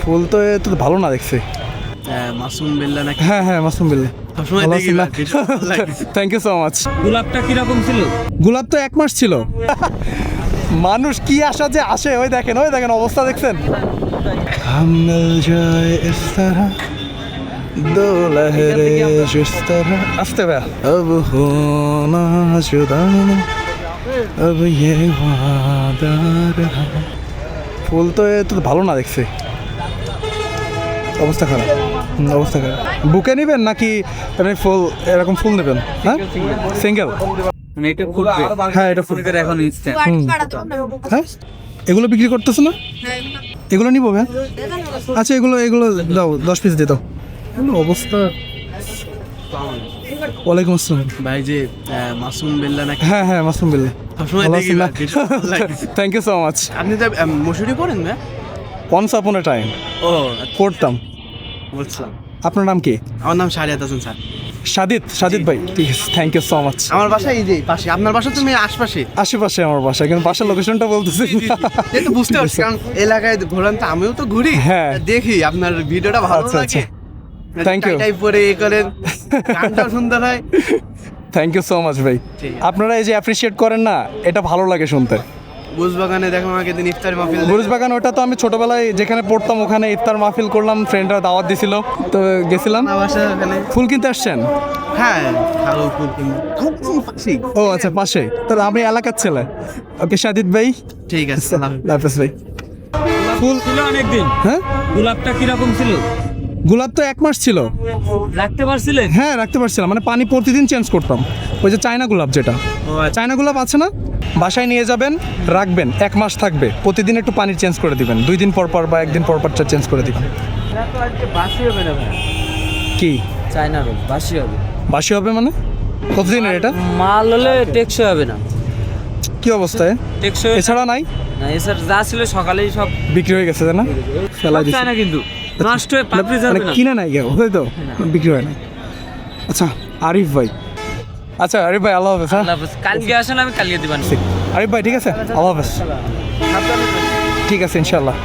ফুল তো এ তো ভালো না দেখছি। মাসুম বিল্লাহ নাকি? হ্যাঁ মাসুম বিল্লাহ। সবসময় দেখি না, ভালো লাগে। Thank you so much. গোলাপটা কিরকম ছিল? গোলাপ তো 1 মাস ছিল। মানুষ কি আসা যে আসে, ওই দেখেন অবস্থা দেখছেন। हम मिल जाए इस तरह दो लहरें जिस तरह आस्ते भाई अब होना जुदा अब ये वादा रहा। ফুল তো এ তো ভালো না দেখছি, অবস্থা খারাপ। বুকে নেবেন নাকি এমনি ফুল, এরকম ফুল নেবেন? হ্যাঁ সিঙ্গেল। মানে এটা ফুটবে। হ্যাঁ এটা ফুল। এটা এখন ইনস্ট্যান্ট। হ্যাঁ এগুলো বিক্রি করতেছো না? এগুলো নিবো ভাই। আচ্ছা এগুলো দাও, 10 পিস দিয়ে দাও। অবস্থা। ওয়ালাইকুম আসসালাম। ভাই যে মাসুম বিল্লাহ নাকি? হ্যাঁ মাসুম বিল্লাহ। সবসময় দেখি না, ভালো লাগে। Thank you so much. আপনি তো মশুরি পড়েন না? ওয়ান্স আপন এ টাইম ও পড়তাম। বুঝলাম। আপনার নাম কি? আমার নাম শারিয়াত হাসান স্যার। সাদিত ভাই, ঠিক আছে, থ্যাংক ইউ সো মাচ। আমার বাসা এই যে পাশে। আপনার বাসা তুমি আশপাশে? আশেপাশে আমার বাসা, কিন্তু বাসার লোকেশনটা বলতেছি এই তো বুঝতে পারছি, কারণ এলাকায় ঘোরান তো, আমিও তো ঘুরি। হ্যাঁ। দেখি আপনার ভিডিওটা ভালো আচ্ছা, লাগে। Thank you. টাই পরে এ করেন, গানটাও সুন্দর হয়। থ্যাংক ইউ সো মাচ ভাই। ঠিক আছে। আপনারা এই যে অ্যাপ্রিসিয়েট করেন না, এটা ভালো লাগে শুনতে। বুঝবাগানে দেখলাম আগের দিন ইফতার মাহফিল। বুরুজবাগান, ওটা তো আমি ছোটবেলায় যেখানে পড়তাম ওখানে ইফতার মাহফিল করলাম, ফ্রেন্ডরা দাওয়াত দিছিল তো গেছিলাম। আমার বাসা ওখানে। ফুল কিনতে আসছেন? হ্যাঁ ভালো ফুল কিনবো। ও আচ্ছা, পাশে। তাহলে আমি এলাকার ছেলে। ওকে সাদিত ভাই, ঠিক আছে। আল্লাহ হাফেজ ভাই। ফুল ছিল অনেকদিন। হ্যাঁ গোলাপটা কিরকম ছিল? গোলাপ তো 1 মাস ছিল। রাখতে পারছিলেন? হ্যাঁ রাখতে পারছিলাম, মানে পানি প্রতিদিন চেঞ্জ করতাম। ওই যে চায়না গোলাপ, যেটা চায়না গোলাপ আছে না, বাসায় নিয়ে যাবেন, রাখবেন, 1 মাস থাকবে, প্রতিদিন একটু পানি চেঞ্জ করে দিবেন, 2 দিন পর বা 1 দিন পর চেঞ্জ করে দিবেন। বাসি হবে না ভাই। কি চায়না রোল বাসি হবে? বাসি হবে মানে? কতদিনের এটা? মাল হলে টেকসই হবে না। কি অবস্থায়? টেকসই এছাড়া নাই, না, এসব যা ছিল সকালেই সব বিক্রি হয়ে গেছে তাই না? ফেলাই দিছি। চায়না কিন্তু নষ্ট হয়ে পাপড়ি যাবে মানে না। কিনে নাই কেউ, তাই তো? বিক্রি হয় না। আচ্ছা আরিফ ভাই, আল্লাহ হাফেজ। হ্যাঁ আল্লাহ হাফেজ। কালকে আসেন, আমি কালকে দিবান। আরিফ ভাই ঠিক আছে, আল্লাহ হাফেজ। ঠিক আছে ইনশাল্লাহ।